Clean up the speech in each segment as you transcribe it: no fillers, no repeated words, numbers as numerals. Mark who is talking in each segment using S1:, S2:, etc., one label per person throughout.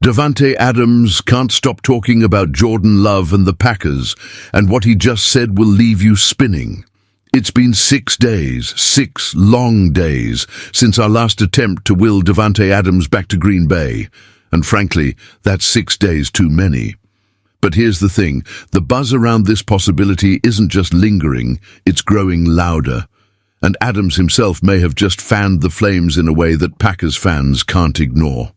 S1: Davante Adams can't stop talking about Jordan Love and the Packers, and what he just said will leave you spinning. It's been 6 days, 6 long days, since our last attempt to will Davante Adams back to Green Bay, and frankly, that's 6 days too many. But here's the thing, the buzz around this possibility isn't just lingering, it's growing louder. And Adams himself may have just fanned the flames in a way that Packers fans can't ignore.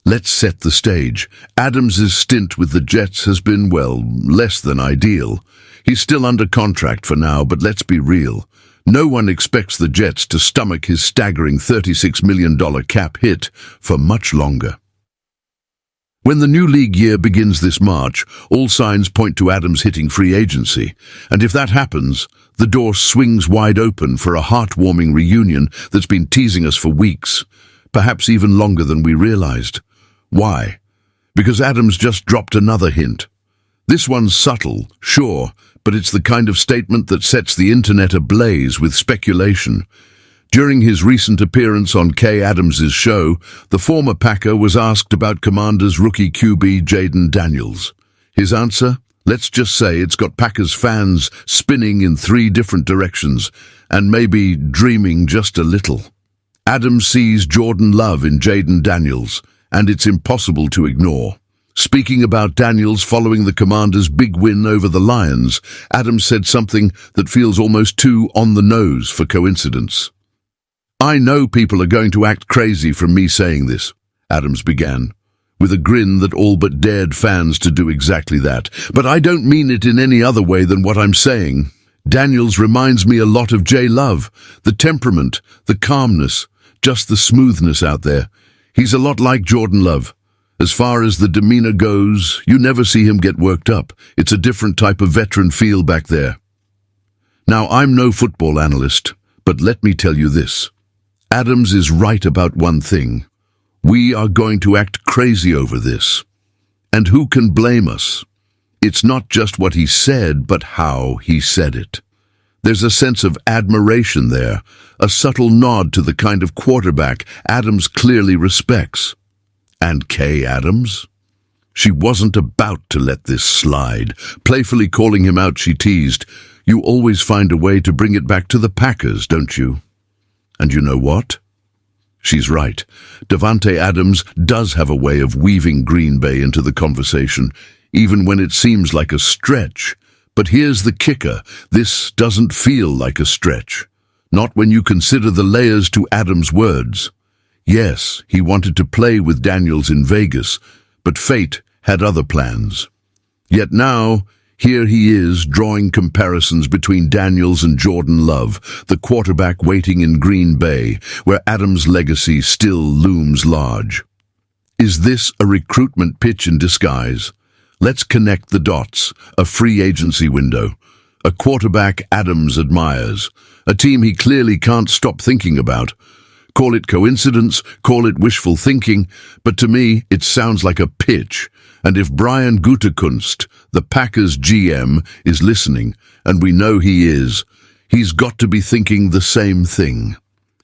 S1: Let's set the stage. Adams' stint with the Jets has been, well, less than ideal. He's still under contract for now, but let's be real. No one expects the Jets to stomach his staggering $36 million cap hit for much longer. When the new league year begins this March, all signs point to Adams hitting free agency. And if that happens, the door swings wide open for a heartwarming reunion that's been teasing us for weeks, perhaps even longer than we realized. Why? Because Adams just dropped another hint. This one's subtle, sure, but it's the kind of statement that sets the internet ablaze with speculation. During his recent appearance on Kay Adams' show, the former Packer was asked about Commanders rookie QB Jayden Daniels. His answer? Let's just say it's got Packers fans spinning in 3 different directions, and maybe dreaming just a little. Adams sees Jordan Love in Jayden Daniels, and it's impossible to ignore. Speaking about Daniels following the Commanders' big win over the Lions, Adams said something that feels almost too on the nose for coincidence. "I know people are going to act crazy from me saying this," Adams began, with a grin that all but dared fans to do exactly that. "But I don't mean it in any other way than what I'm saying. Daniels reminds me a lot of J. Love, the temperament, the calmness, just the smoothness out there. He's a lot like Jordan Love. As far as the demeanor goes, you never see him get worked up. It's a different type of veteran feel back there." Now, I'm no football analyst, but let me tell you this. Adams is right about one thing. We are going to act crazy over this. And who can blame us? It's not just what he said, but how he said it. There's a sense of admiration there, a subtle nod to the kind of quarterback Adams clearly respects. And Kay Adams? She wasn't about to let this slide. Playfully calling him out, she teased, "You always find a way to bring it back to the Packers, don't you?" And you know what? She's right. Davante Adams does have a way of weaving Green Bay into the conversation, even when it seems like a stretch. But here's the kicker. This doesn't feel like a stretch. Not when you consider the layers to Adams' words. Yes, he wanted to play with Daniels in Vegas, but fate had other plans. Yet now, here he is drawing comparisons between Daniels and Jordan Love, the quarterback waiting in Green Bay, where Adams' legacy still looms large. Is this a recruitment pitch in disguise? Let's connect the dots. A free agency window. A quarterback Adams admires. A team he clearly can't stop thinking about. Call it coincidence, call it wishful thinking, but to me it sounds like a pitch. And if Brian Gutekunst, the Packers GM, is listening, and we know he is, he's got to be thinking the same thing.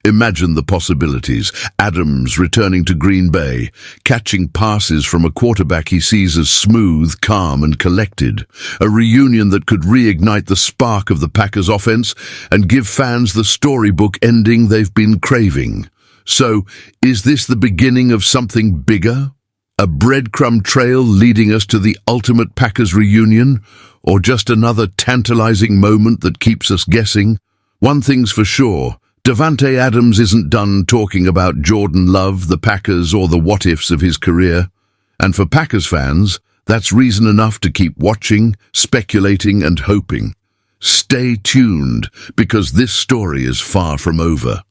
S1: Imagine the possibilities. Adams returning to Green Bay, catching passes from a quarterback he sees as smooth, calm, and collected. A reunion that could reignite the spark of the Packers offense and give fans the storybook ending they've been craving. So, is this the beginning of something bigger? A breadcrumb trail leading us to the ultimate Packers reunion? Or just another tantalizing moment that keeps us guessing? One thing's for sure. Davante Adams isn't done talking about Jordan Love, the Packers, or the what-ifs of his career. And for Packers fans, that's reason enough to keep watching, speculating, and hoping. Stay tuned, because this story is far from over.